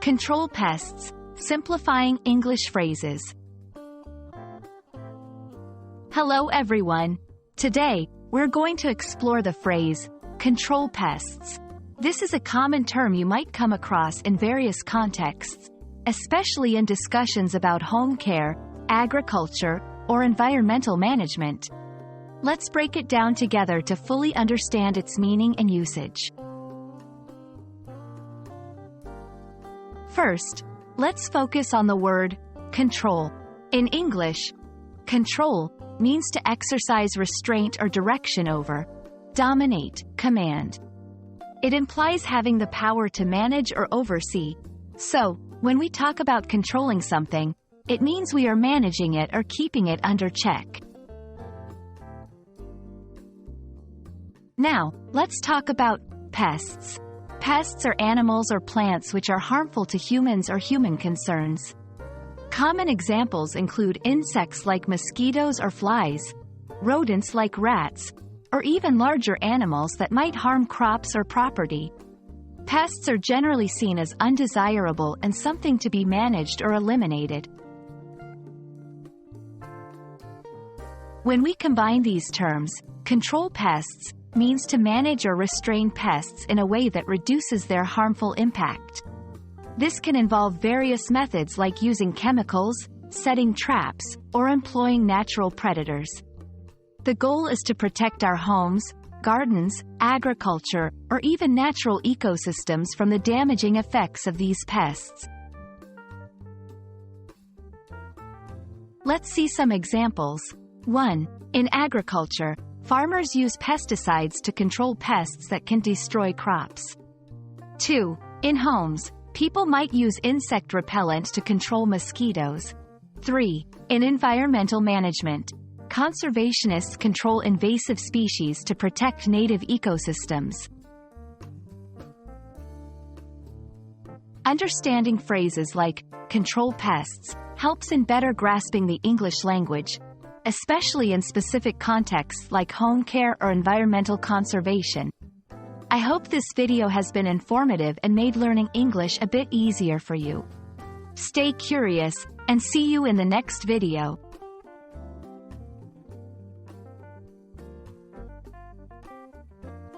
Control Pests, simplifying English phrases. Hello everyone. Today, we're going to explore the phrase, control pests. This is a common term you might come across in various contexts, especially in discussions about home care, agriculture, or environmental management. Let's break it down together to fully understand its meaning and usage. First, let's focus on the word control. In English, control means to exercise restraint or direction over, dominate, command. It implies having the power to manage or oversee. So, when we talk about controlling something, it means we are managing it or keeping it under check. Now, let's talk about pests. Pests are animals or plants which are harmful to humans or human concerns. Common examples include insects like mosquitoes or flies, rodents like rats, or even larger animals that might harm crops or property. Pests are generally seen as undesirable and something to be managed or eliminated. When we combine these terms, control pests means to manage or restrain pests in a way that reduces their harmful impact. This can involve various methods like using chemicals, setting traps, or employing natural predators. The goal is to protect our homes, gardens, agriculture, or even natural ecosystems from the damaging effects of these pests. Let's see some examples. 1. In agriculture, farmers use pesticides to control pests that can destroy crops. 2. In homes, people might use insect repellent to control mosquitoes. 3. In environmental management, conservationists control invasive species to protect native ecosystems. Understanding phrases like control pests helps in better grasping the English language, especially in specific contexts like home care or environmental conservation. I hope this video has been informative and made learning English a bit easier for you. Stay curious, and see you in the next video.